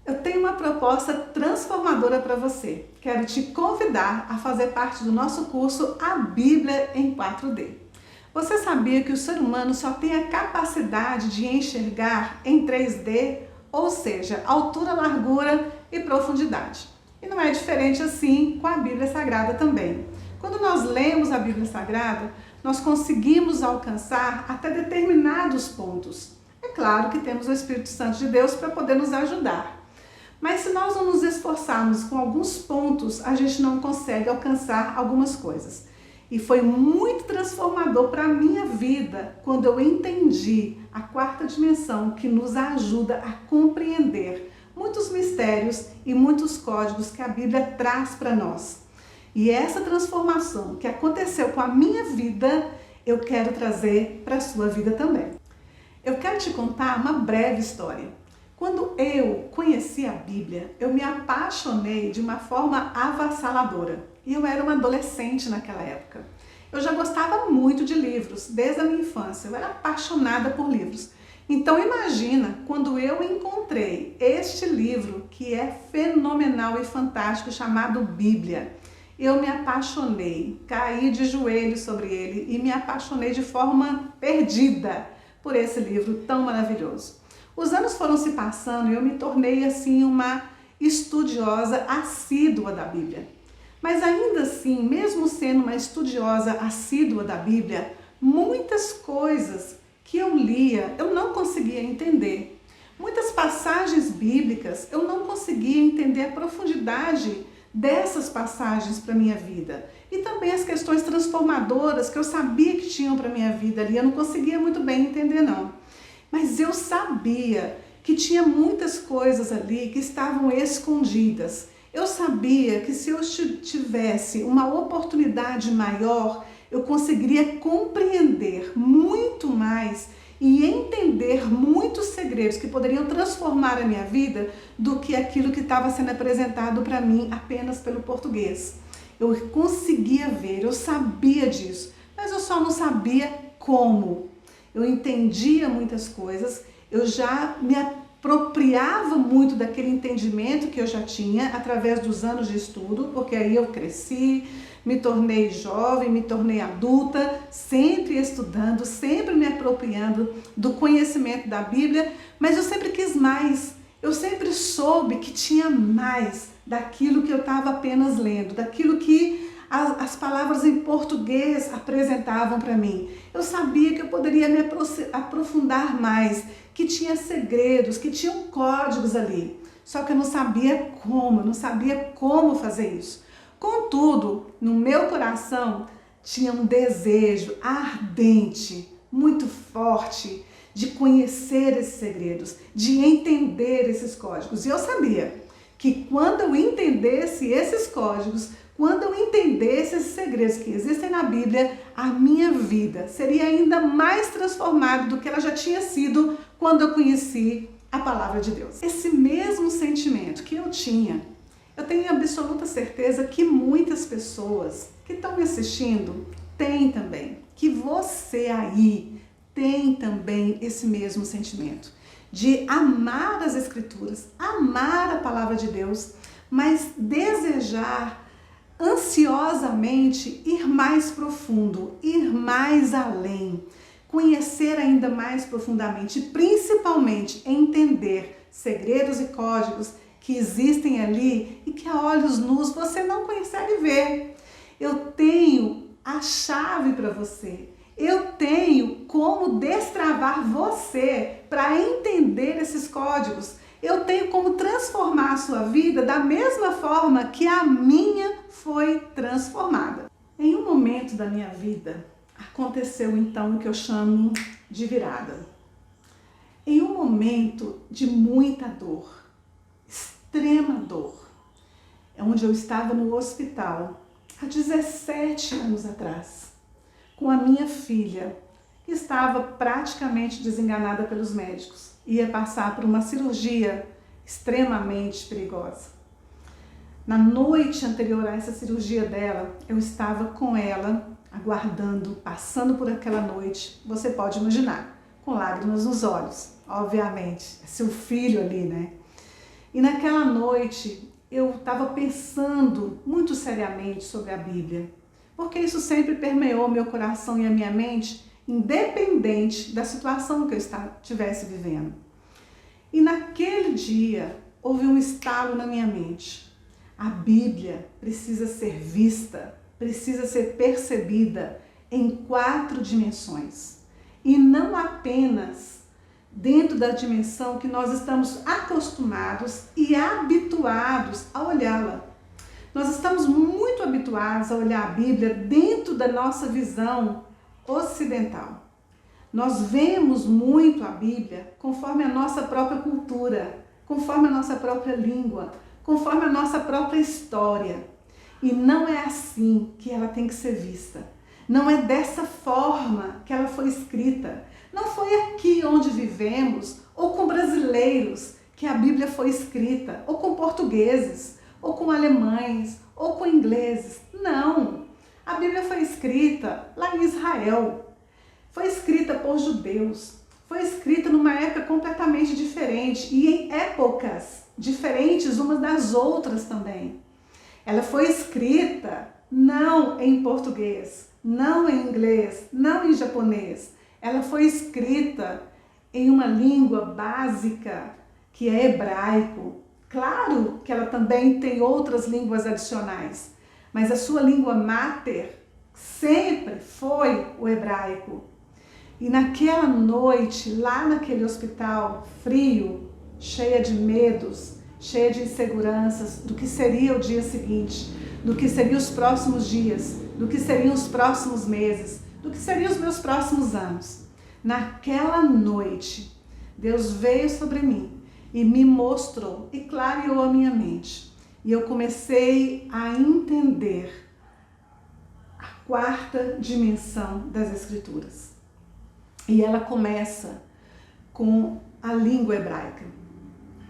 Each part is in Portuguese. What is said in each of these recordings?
Eu tenho uma proposta transformadora para você. Quero te convidar a fazer parte do nosso curso A Bíblia em 4D. Você sabia que o ser humano só tem a capacidade de enxergar em 3D, ou seja, altura, largura e profundidade? E não é diferente assim com a Bíblia Sagrada também. Quando nós lemos a Bíblia Sagrada, nós conseguimos alcançar até determinados pontos. É claro que temos o Espírito Santo de Deus para poder nos ajudar. Mas se nós não nos esforçarmos com alguns pontos, a gente não consegue alcançar algumas coisas. E foi muito transformador para a minha vida quando eu entendi a quarta dimensão que nos ajuda a compreender muitos mistérios e muitos códigos que a Bíblia traz para nós. E essa transformação que aconteceu com a minha vida, eu quero trazer para a sua vida também. Eu quero te contar uma breve história. Quando eu conheci a Bíblia, eu me apaixonei de uma forma avassaladora. E eu era uma adolescente naquela época. Eu já gostava muito de livros, desde a minha infância. Eu era apaixonada por livros. Então imagina quando eu encontrei este livro que é fenomenal e fantástico, chamado Bíblia. Eu me apaixonei, caí de joelhos sobre ele e me apaixonei de forma perdida por esse livro tão maravilhoso. Os anos foram se passando e eu me tornei assim uma estudiosa assídua da Bíblia. Mas ainda assim, mesmo sendo uma estudiosa assídua da Bíblia, muitas coisas que eu lia eu não conseguia entender. Muitas passagens bíblicas eu não conseguia entender a profundidade dessas passagens para a minha vida. E também as questões transformadoras que eu sabia que tinham para a minha vida ali, eu não conseguia muito bem entender não. Mas eu sabia que tinha muitas coisas ali que estavam escondidas. Eu sabia que se eu tivesse uma oportunidade maior, eu conseguiria compreender muito mais e entender muitos segredos que poderiam transformar a minha vida do que aquilo que estava sendo apresentado para mim apenas pelo português. Eu conseguia ver, eu sabia disso, mas eu só não sabia como. Eu entendia muitas coisas, eu já me apropriava muito daquele entendimento que eu já tinha através dos anos de estudo, porque aí eu cresci, me tornei jovem, me tornei adulta, sempre estudando, sempre me apropriando do conhecimento da Bíblia, mas eu sempre quis mais, eu sempre soube que tinha mais daquilo que eu estava apenas lendo, daquilo que as palavras em português apresentavam para mim. Eu sabia que eu poderia me aprofundar mais, que tinha segredos, que tinham códigos ali. Só que eu não sabia como fazer isso. Contudo, no meu coração tinha um desejo ardente, muito forte, de conhecer esses segredos, de entender esses códigos. E eu sabia que quando eu entendesse esses códigos, quando eu entendesse esses segredos que existem na Bíblia, a minha vida seria ainda mais transformada do que ela já tinha sido quando eu conheci a palavra de Deus. Esse mesmo sentimento que eu tinha, eu tenho absoluta certeza que muitas pessoas que estão me assistindo têm também, que você aí tem também esse mesmo sentimento de amar as Escrituras, amar a palavra de Deus, mas desejar ansiosamente ir mais profundo, ir mais além, conhecer ainda mais profundamente, principalmente entender segredos e códigos que existem ali e que a olhos nus você não consegue ver. Eu tenho a chave para você. Eu tenho como destravar você para entender esses códigos. Eu tenho como transformar a sua vida da mesma forma que a minha foi transformada. Em um momento da minha vida, aconteceu então o que eu chamo de virada. Em um momento de muita dor, extrema dor, é onde eu estava no hospital há 17 anos atrás, com a minha filha, que estava praticamente desenganada pelos médicos. Ia passar por uma cirurgia extremamente perigosa. Na noite anterior a essa cirurgia dela, eu estava com ela, aguardando, passando por aquela noite, você pode imaginar, com lágrimas nos olhos, obviamente, é seu filho ali, né? E naquela noite eu estava pensando muito seriamente sobre a Bíblia, porque isso sempre permeou meu coração e a minha mente, independente da situação que eu estivesse vivendo. E naquele dia houve um estalo na minha mente. A Bíblia precisa ser vista, precisa ser percebida em 4 dimensões. E não apenas dentro da dimensão que nós estamos acostumados e habituados a olhá-la. Nós estamos muito habituados a olhar a Bíblia dentro da nossa visão ocidental. Nós vemos muito a Bíblia conforme a nossa própria cultura, conforme a nossa própria língua, conforme a nossa própria história. E não é assim que ela tem que ser vista. Não é dessa forma que ela foi escrita. Não foi aqui onde vivemos, ou com brasileiros, que a Bíblia foi escrita, ou com portugueses, ou com alemães, ou com ingleses. Não! A Bíblia foi escrita lá em Israel. Foi escrita por judeus. Foi escrita numa época completamente diferente e em épocas diferentes umas das outras também. Ela foi escrita não em português, não em inglês, não em japonês. Ela foi escrita em uma língua básica, que é hebraico. Claro que ela também tem outras línguas adicionais, mas a sua língua máter sempre foi o hebraico. E naquela noite, lá naquele hospital frio, cheia de medos, cheia de inseguranças do que seria o dia seguinte, do que seriam os próximos dias, do que seriam os próximos meses, do que seriam os meus próximos anos. Naquela noite, Deus veio sobre mim e me mostrou e clareou a minha mente. E eu comecei a entender a 4ª dimensão das Escrituras. E ela começa com a língua hebraica.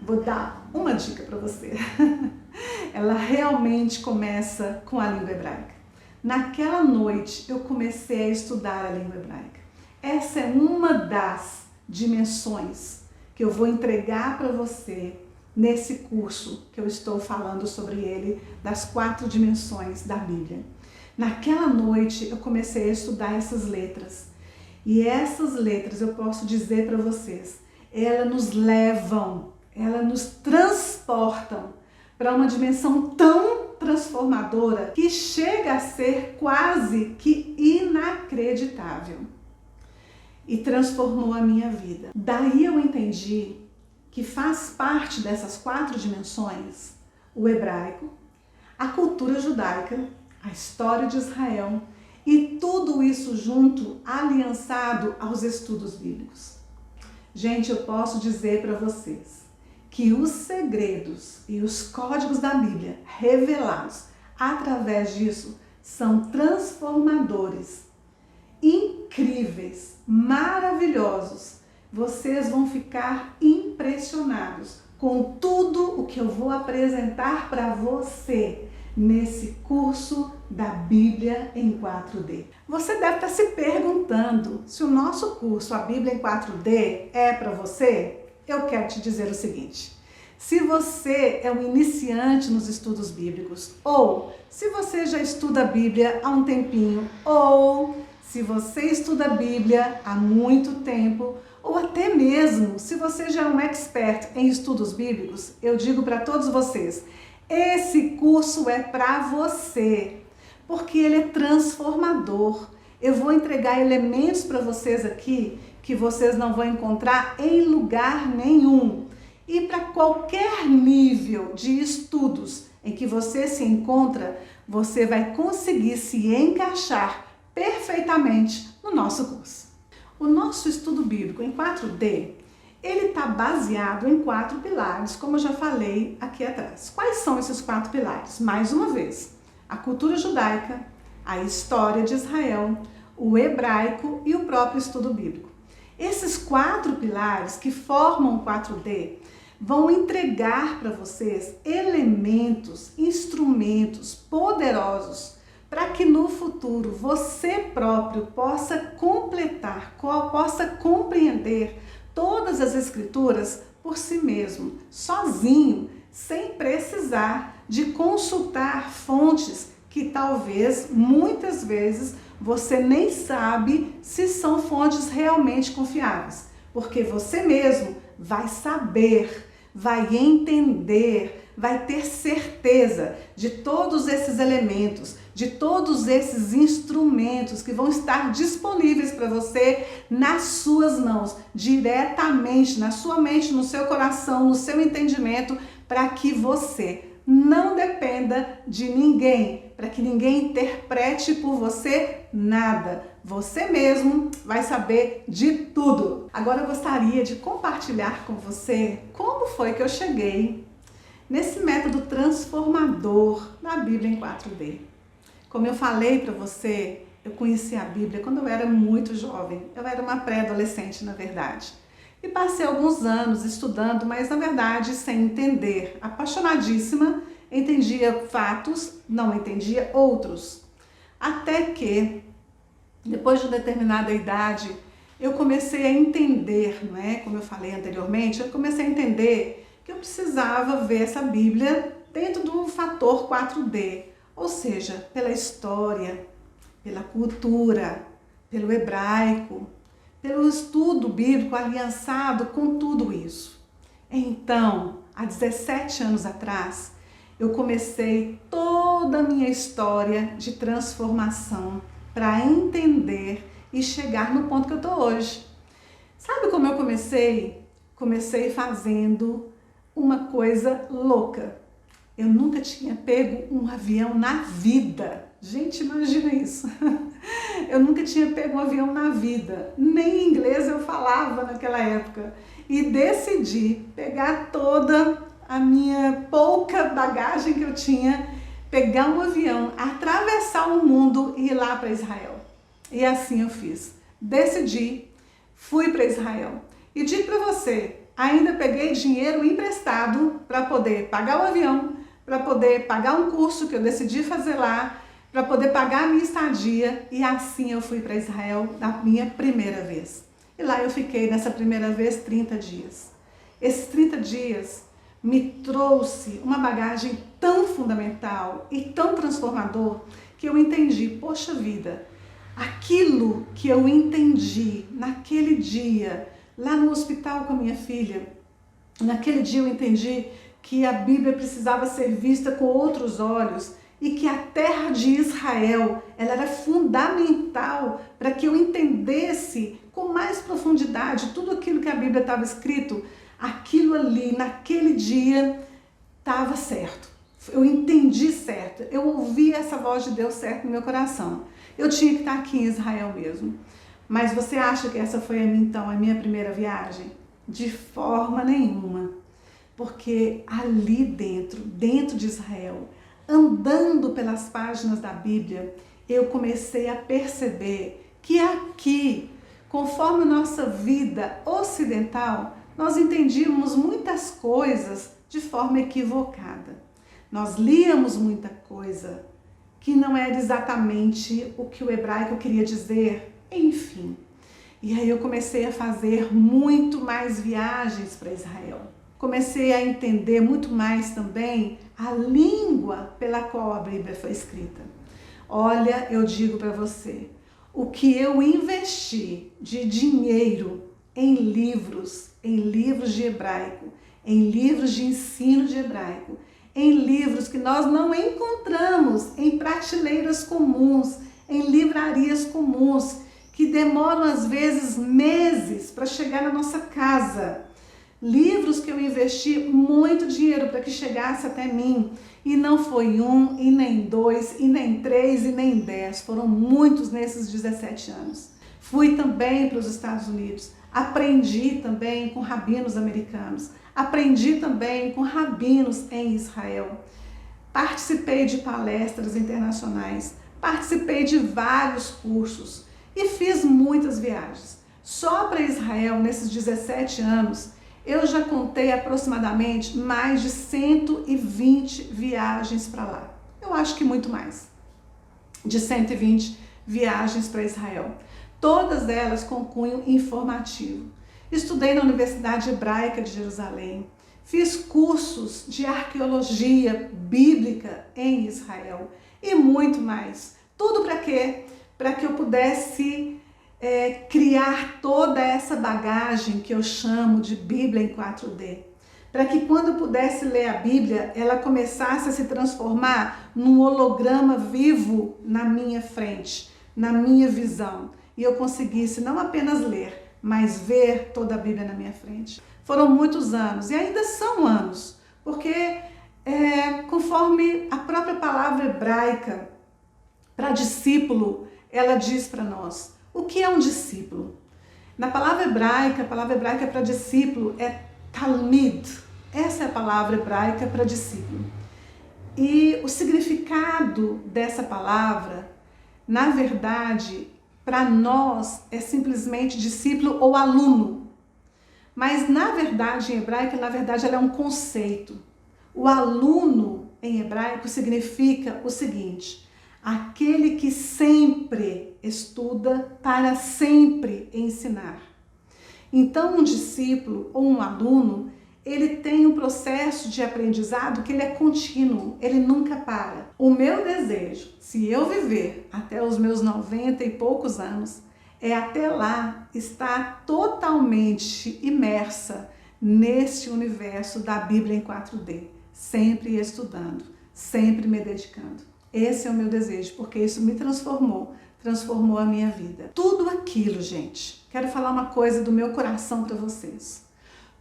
Vou dar uma dica para você. Ela realmente começa com a língua hebraica. Naquela noite eu comecei a estudar a língua hebraica. Essa é uma das dimensões que eu vou entregar para você nesse curso que eu estou falando sobre ele, das 4 dimensões da Bíblia. Naquela noite eu comecei a estudar essas letras. E essas letras, eu posso dizer para vocês, elas nos levam, elas nos transportam para uma dimensão tão transformadora que chega a ser quase que inacreditável. E transformou a minha vida. Daí eu entendi que faz parte dessas 4 dimensões o hebraico, a cultura judaica, a história de Israel e tudo isso junto, aliançado aos estudos bíblicos. Gente, eu posso dizer para vocês que os segredos e os códigos da Bíblia revelados através disso são transformadores, incríveis, maravilhosos. Vocês vão ficar impressionados com tudo o que eu vou apresentar para você nesse curso da Bíblia em 4D. Você deve estar se perguntando se o nosso curso, a Bíblia em 4D, é para você? Eu quero te dizer o seguinte: se você é um iniciante nos estudos bíblicos, ou se você já estuda a Bíblia há um tempinho, ou se você estuda a Bíblia há muito tempo, ou até mesmo se você já é um expert em estudos bíblicos, eu digo para todos vocês, esse curso é para você, porque ele é transformador. Eu vou entregar elementos para vocês aqui que vocês não vão encontrar em lugar nenhum. E para qualquer nível de estudos em que você se encontra, você vai conseguir se encaixar perfeitamente no nosso curso. O nosso estudo bíblico em 4D, ele está baseado em 4 pilares, como eu já falei aqui atrás. Quais são esses 4 pilares? Mais uma vez, a cultura judaica, a história de Israel, o hebraico e o próprio estudo bíblico. Esses 4 pilares que formam o 4D vão entregar para vocês elementos, instrumentos poderosos para que no futuro você próprio possa completar, possa compreender todas as escrituras por si mesmo, sozinho, precisar de consultar fontes que talvez, muitas vezes, você nem sabe se são fontes realmente confiáveis, porque você mesmo vai saber, vai entender, vai ter certeza de todos esses elementos, de todos esses instrumentos que vão estar disponíveis para você nas suas mãos, diretamente na sua mente, no seu coração, no seu entendimento, para que você não dependa de ninguém, para que ninguém interprete por você nada. Você mesmo vai saber de tudo. Agora eu gostaria de compartilhar com você como foi que eu cheguei nesse método transformador da Bíblia em 4D. Como eu falei para você, eu conheci a Bíblia quando eu era muito jovem. Eu era uma pré-adolescente, na verdade. E passei alguns anos estudando, mas na verdade sem entender. Apaixonadíssima, entendia fatos, não entendia outros. Até que, depois de uma determinada idade, eu comecei a entender, não é? Como eu falei anteriormente, eu comecei a entender que eu precisava ver essa Bíblia dentro do fator 4D, ou seja, pela história, pela cultura, pelo hebraico, pelo estudo bíblico aliançado com tudo isso. Então, há 17 anos atrás, eu comecei toda a minha história de transformação para entender e chegar no ponto que eu estou hoje. Sabe como eu comecei? Comecei fazendo uma coisa louca. Eu nunca tinha pego um avião na vida. Gente, imagina isso. Eu nunca tinha pego um avião na vida. Nem inglês eu falava naquela época. E decidi pegar toda a minha pouca bagagem que eu tinha, pegar um avião, atravessar o mundo e ir lá para Israel. E assim eu fiz. Decidi, fui para Israel. E digo para você, ainda peguei dinheiro emprestado para poder pagar o avião, para poder pagar um curso que eu decidi fazer lá, para poder pagar a minha estadia, e assim eu fui para Israel na minha primeira vez. E lá eu fiquei nessa primeira vez 30 dias. Esses 30 dias me trouxe uma bagagem tão fundamental e tão transformador que eu entendi, poxa vida, aquilo que eu entendi naquele dia, lá no hospital com a minha filha, naquele dia eu entendi que a Bíblia precisava ser vista com outros olhos e que a terra de Israel, ela era fundamental para que eu entendesse com mais profundidade tudo aquilo que a Bíblia estava escrito. Aquilo ali, naquele dia, estava certo. Eu entendi certo. Eu ouvi essa voz de Deus certo no meu coração. Eu tinha que estar aqui em Israel mesmo. Mas você acha que essa foi então a minha primeira viagem? De forma nenhuma. Porque ali dentro de Israel, andando pelas páginas da Bíblia, eu comecei a perceber que aqui, conforme nossa vida ocidental, nós entendíamos muitas coisas de forma equivocada. Nós líamos muita coisa que não era exatamente o que o hebraico queria dizer, enfim. E aí eu comecei a fazer muito mais viagens para Israel. Comecei a entender muito mais também a língua pela qual a Bíblia foi escrita. Olha, eu digo para você, o que eu investi de dinheiro em livros de hebraico, em livros de ensino de hebraico, em livros que nós não encontramos em prateleiras comuns, em livrarias comuns, que demoram às vezes meses para chegar na nossa casa. Livros que eu investi muito dinheiro para que chegasse até mim. E não foi um, e nem dois, e nem três, e nem 10. Foram muitos nesses 17 anos. Fui também para os Estados Unidos. Aprendi também com rabinos americanos. Aprendi também com rabinos em Israel. Participei de palestras internacionais. Participei de vários cursos. E fiz muitas viagens. Só para Israel, nesses 17 anos, eu já contei aproximadamente mais de 120 viagens para lá. Eu acho que muito mais. De 120 viagens para Israel. Todas elas com cunho informativo. Estudei na Universidade Hebraica de Jerusalém. fiz cursos de arqueologia bíblica em Israel e muito mais. Tudo para quê? Para que eu pudesse criar toda essa bagagem que eu chamo de Bíblia em 4D. Para que quando eu pudesse ler a Bíblia, ela começasse a se transformar num holograma vivo na minha frente, na minha visão. E eu conseguisse não apenas ler, mas ver toda a Bíblia na minha frente. Foram muitos anos, e ainda são anos, porque conforme a própria palavra hebraica para discípulo, ela diz para nós, o que é um discípulo? Na palavra hebraica, a palavra hebraica para discípulo é talmid. Essa é a palavra hebraica para discípulo. E o significado dessa palavra, na verdade, para nós é simplesmente discípulo ou aluno. Mas na verdade, em hebraico, ela é um conceito. O aluno em hebraico significa o seguinte: aquele que sempre estuda para sempre ensinar. Então, um discípulo ou um aluno, ele tem um processo de aprendizado que ele é contínuo, ele nunca para. O meu desejo, se eu viver até os meus 90 e poucos anos, é até lá estar totalmente imersa neste universo da Bíblia em 4D, sempre estudando, sempre me dedicando. Esse é o meu desejo, porque isso me transformou a minha vida. Tudo aquilo, gente, quero falar uma coisa do meu coração para vocês.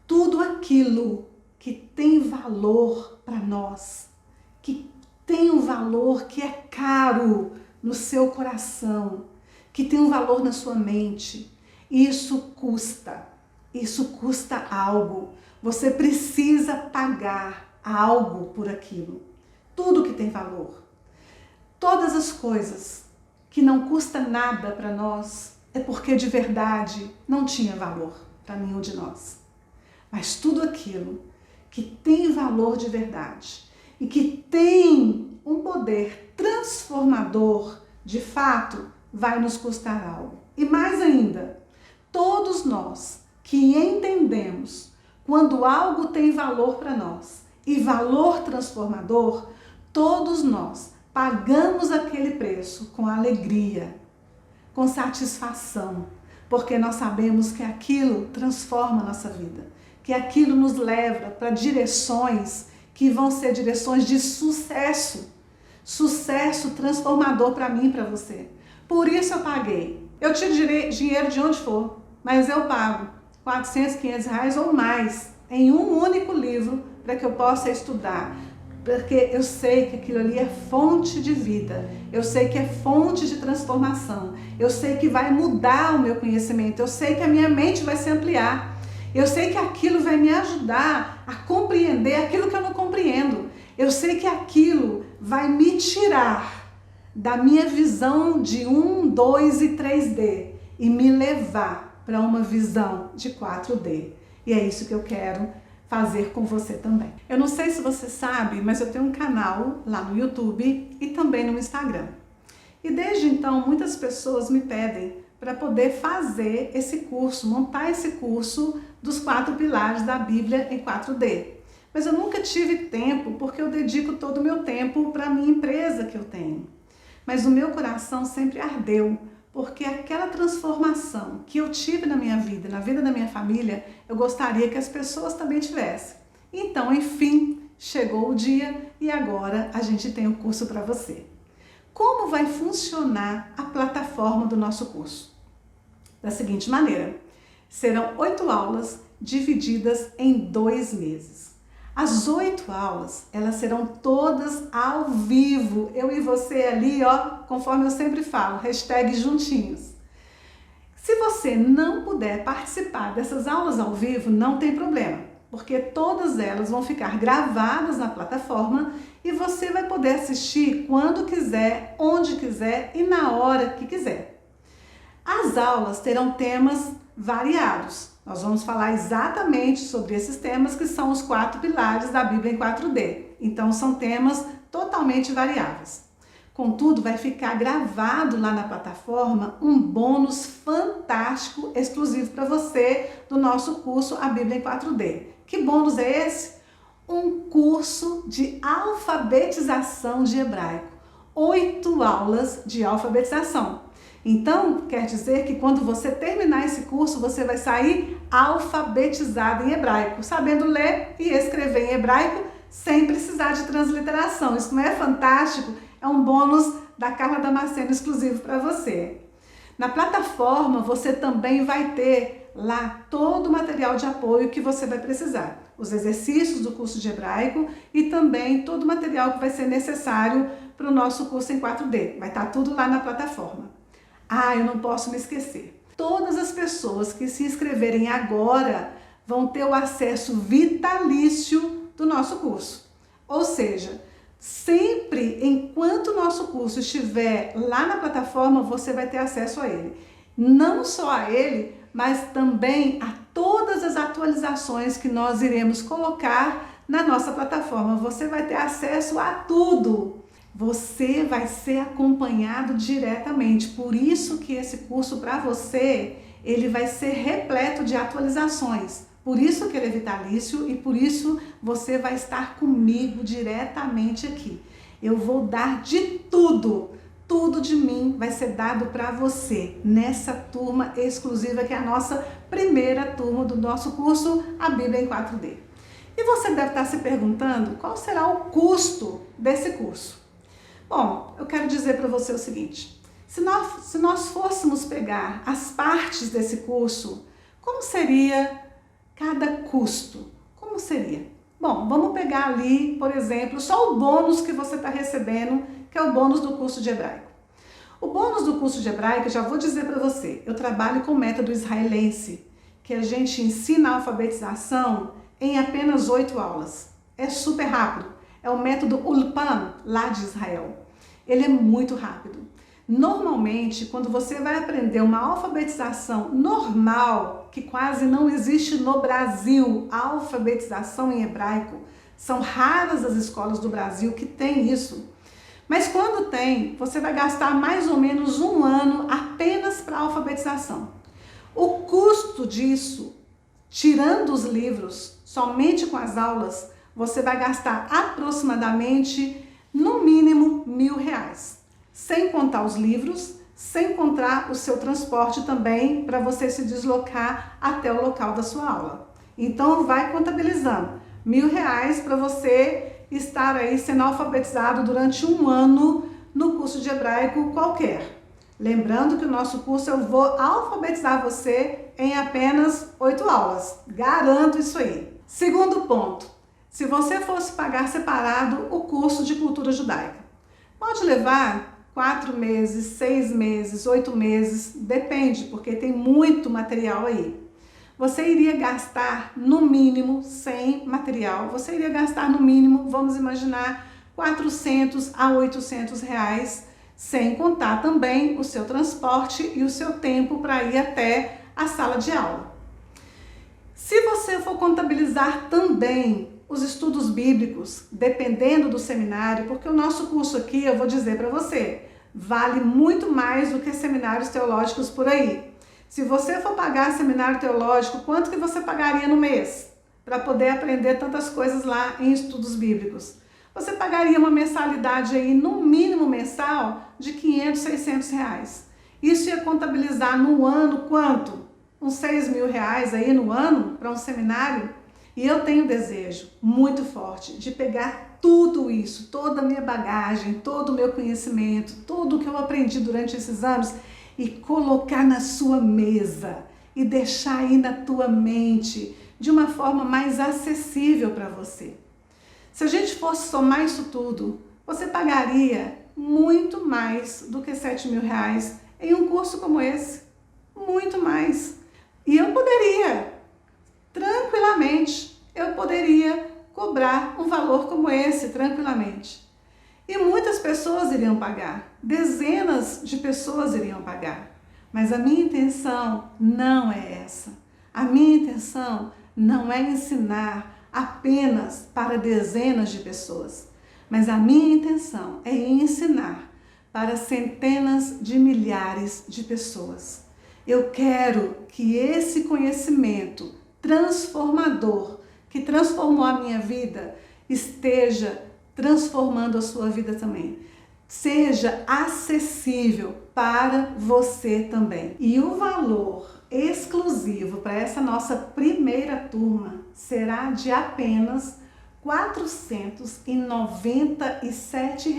Tudo aquilo que tem valor para nós, que tem um valor que é caro no seu coração, que tem um valor na sua mente, isso custa algo. Você precisa pagar algo por aquilo. Tudo que tem valor. Todas as coisas que não custa nada para nós é porque de verdade não tinha valor para nenhum de nós. Mas tudo aquilo que tem valor de verdade e que tem um poder transformador, de fato, vai nos custar algo. E mais ainda, todos nós que entendemos quando algo tem valor para nós e valor transformador, todos nós pagamos aquele preço com alegria, com satisfação, porque nós sabemos que aquilo transforma a nossa vida, que aquilo nos leva para direções que vão ser direções de sucesso, sucesso transformador para mim e para você. Por isso eu paguei. Eu tiro dinheiro de onde for, mas eu pago 400, 500 reais ou mais em um único livro para que eu possa estudar. Porque eu sei que aquilo ali é fonte de vida, eu sei que é fonte de transformação, eu sei que vai mudar o meu conhecimento, eu sei que a minha mente vai se ampliar, eu sei que aquilo vai me ajudar a compreender aquilo que eu não compreendo, eu sei que aquilo vai me tirar da minha visão de 1, 2 e 3D e me levar para uma visão de 4D. E é isso que eu quero fazer com você também. Eu não sei se você sabe, mas eu tenho um canal lá no YouTube e também no Instagram. E desde então, muitas pessoas me pedem para poder fazer esse curso, montar esse curso dos 4 pilares da Bíblia em 4D. Mas eu nunca tive tempo, porque eu dedico todo o meu tempo para a minha empresa que eu tenho. Mas o meu coração sempre ardeu, porque aquela transformação que eu tive na minha vida, na vida da minha família, eu gostaria que as pessoas também tivessem. Então, enfim, chegou o dia e agora a gente tem o curso para você. Como vai funcionar a plataforma do nosso curso? Da seguinte maneira, serão 8 aulas divididas em 2 meses. As 8 aulas, elas serão todas ao vivo. Eu e você ali, ó, conforme eu sempre falo, #juntinhos. Se você não puder participar dessas aulas ao vivo, não tem problema, porque todas elas vão ficar gravadas na plataforma e você vai poder assistir quando quiser, onde quiser e na hora que quiser. As aulas terão temas variados. Nós vamos falar exatamente sobre esses temas que são os 4 pilares da Bíblia em 4D. Então são temas totalmente variáveis. Contudo, vai ficar gravado lá na plataforma um bônus fantástico, exclusivo para você, do nosso curso A Bíblia em 4D. Que bônus é esse? Um curso de alfabetização de hebraico. 8 aulas de alfabetização. Então, quer dizer que quando você terminar esse curso, você vai sair alfabetizado em hebraico, sabendo ler e escrever em hebraico sem precisar de transliteração. Isso não é fantástico? É um bônus da Carla Damasceno exclusivo para você. Na plataforma, você também vai ter lá todo o material de apoio que você vai precisar. Os exercícios do curso de hebraico e também todo o material que vai ser necessário para o nosso curso em 4D. Vai estar tudo lá na plataforma. Ah, eu não posso me esquecer. Todas as pessoas que se inscreverem agora vão ter o acesso vitalício do nosso curso. Ou seja, sempre enquanto o nosso curso estiver lá na plataforma, você vai ter acesso a ele. Não só a ele, mas também a todas as atualizações que nós iremos colocar na nossa plataforma. Você vai ter acesso a tudo. Você vai ser acompanhado diretamente. Por isso que esse curso para você, ele vai ser repleto de atualizações. Por isso que ele é vitalício e por isso você vai estar comigo diretamente aqui. Eu vou dar de tudo. Tudo de mim vai ser dado para você nessa turma exclusiva que é a nossa primeira turma do nosso curso, a Bíblia em 4D. E você deve estar se perguntando qual será o custo desse curso. Bom, eu quero dizer para você o seguinte, se nós fôssemos pegar as partes desse curso, como seria cada custo? Como seria? Bom, vamos pegar ali, por exemplo, só o bônus que você está recebendo, que é o bônus do curso de hebraico. O bônus do curso de hebraico, já vou dizer para você, eu trabalho com o método israelense, que a gente ensina a alfabetização em apenas 8 aulas. É super rápido. É o método Ulpan, lá de Israel. Ele é muito rápido. Normalmente, quando você vai aprender uma alfabetização normal, que quase não existe no Brasil, a alfabetização em hebraico, são raras as escolas do Brasil que têm isso. Mas quando tem, você vai gastar mais ou menos 1 ano apenas para alfabetização. O custo disso, tirando os livros, somente com as aulas, você vai gastar aproximadamente, no mínimo, R$1.000. Sem contar os livros, sem contar o seu transporte também, para você se deslocar até o local da sua aula. Então, vai contabilizando. R$1.000 para você estar aí sendo alfabetizado durante 1 ano no curso de hebraico qualquer. Lembrando que o nosso curso eu vou alfabetizar você em apenas 8 aulas. Garanto isso aí. Segundo ponto, se você fosse pagar separado o curso de cultura judaica, pode levar 4 meses, 6 meses, 8 meses, depende, porque tem muito material aí. Você iria gastar no mínimo, sem material, você iria gastar no mínimo, vamos imaginar, R$400 a R$800, sem contar também o seu transporte e o seu tempo para ir até a sala de aula. Se você for contabilizar também os estudos bíblicos, dependendo do seminário, porque o nosso curso aqui, eu vou dizer para você, vale muito mais do que seminários teológicos por aí. Se você for pagar seminário teológico, quanto que você pagaria no mês para poder aprender tantas coisas lá em estudos bíblicos? Você pagaria uma mensalidade aí, no mínimo mensal, de R$500, R$600. Isso ia contabilizar no ano quanto? Uns R$6.000 aí no ano para um seminário? E eu tenho desejo muito forte de pegar tudo isso, toda a minha bagagem, todo o meu conhecimento, tudo o que eu aprendi durante esses anos e colocar na sua mesa e deixar aí na tua mente de uma forma mais acessível para você. Se a gente fosse somar isso tudo, você pagaria muito mais do que R$7.000 em um curso como esse. Muito mais. E eu poderia, tranquilamente, cobrar um valor como esse, tranquilamente. E muitas pessoas iriam pagar, dezenas de pessoas iriam pagar. Mas a minha intenção não é essa. A minha intenção não é ensinar apenas para dezenas de pessoas, mas a minha intenção é ensinar para centenas de milhares de pessoas. Eu quero que esse conhecimento transformador que transformou a minha vida, esteja transformando a sua vida também. Seja acessível para você também. E o valor exclusivo para essa nossa primeira turma será de apenas R$ 497,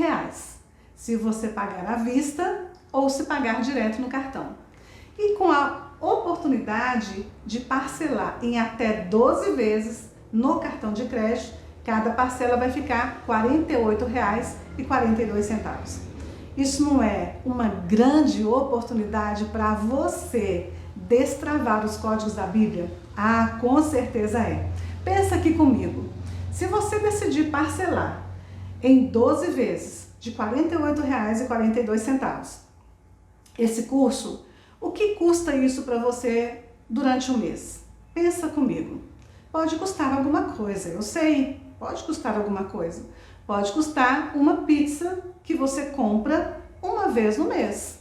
se você pagar à vista ou se pagar direto no cartão. E com a oportunidade de parcelar em até 12 vezes no cartão de crédito, cada parcela vai ficar R$ 48,42. Isso não é uma grande oportunidade para você destravar os códigos da Bíblia? Ah, com certeza é. Pensa aqui comigo. Se você decidir parcelar em 12 vezes de R$ 48,42, esse curso, o que custa isso para você durante um mês? Pensa comigo. Pode custar alguma coisa, eu sei, pode custar alguma coisa. Pode custar uma pizza que você compra uma vez no mês.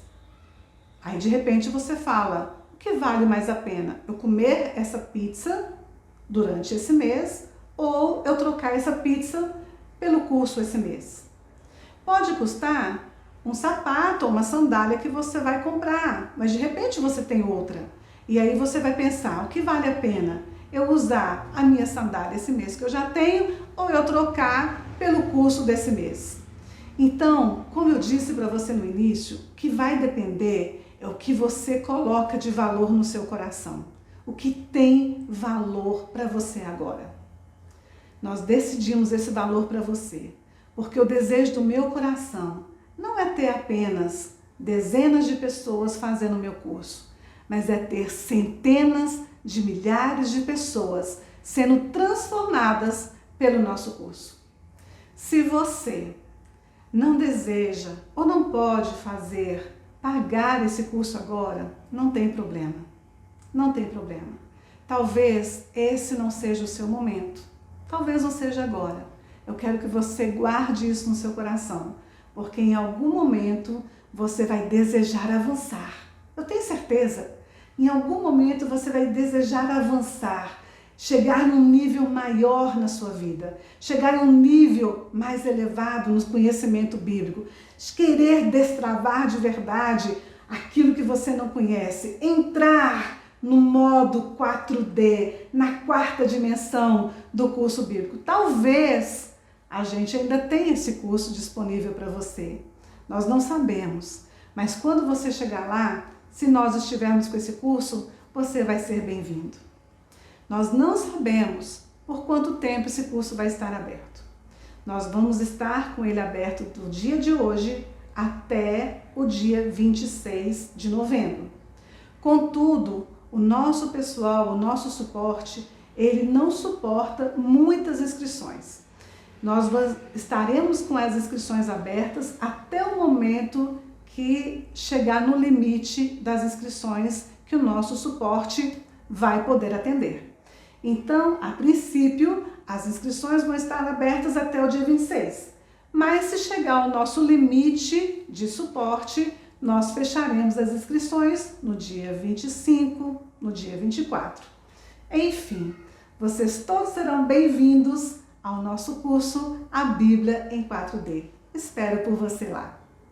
Aí de repente você fala, o que vale mais a pena? Eu comer essa pizza durante esse mês ou eu trocar essa pizza pelo curso esse mês? Pode custar um sapato ou uma sandália que você vai comprar, mas de repente você tem outra. E aí você vai pensar, o que vale a pena? Eu usar a minha sandália esse mês que eu já tenho ou eu trocar pelo curso desse mês? Então, como eu disse para você no início, o que vai depender é o que você coloca de valor no seu coração. O que tem valor para você agora. Nós decidimos esse valor para você, porque o desejo do meu coração não é ter apenas dezenas de pessoas fazendo o meu curso, mas é ter centenas de milhares de pessoas sendo transformadas pelo nosso curso. Se você não deseja ou não pode pagar esse curso agora, não tem problema. Não tem problema. Talvez esse não seja o seu momento. Talvez não seja agora. Eu quero que você guarde isso no seu coração, porque em algum momento você vai desejar avançar. Eu tenho certeza. Em algum momento você vai desejar avançar, chegar num nível maior na sua vida, chegar a um nível mais elevado no conhecimento bíblico, querer destravar de verdade aquilo que você não conhece, entrar no modo 4D, na quarta dimensão do curso bíblico. Talvez a gente ainda tenha esse curso disponível para você. Nós não sabemos, mas quando você chegar lá, se nós estivermos com esse curso, você vai ser bem-vindo. Nós não sabemos por quanto tempo esse curso vai estar aberto. Nós vamos estar com ele aberto do dia de hoje até o dia 26 de novembro. Contudo, o nosso pessoal, o nosso suporte, ele não suporta muitas inscrições. Nós estaremos com as inscrições abertas até o momento que chegar no limite das inscrições que o nosso suporte vai poder atender. Então, a princípio, as inscrições vão estar abertas até o dia 26. Mas se chegar ao nosso limite de suporte, nós fecharemos as inscrições no dia 25, no dia 24. Enfim, vocês todos serão bem-vindos ao nosso curso A Bíblia em 4D. Espero por você lá.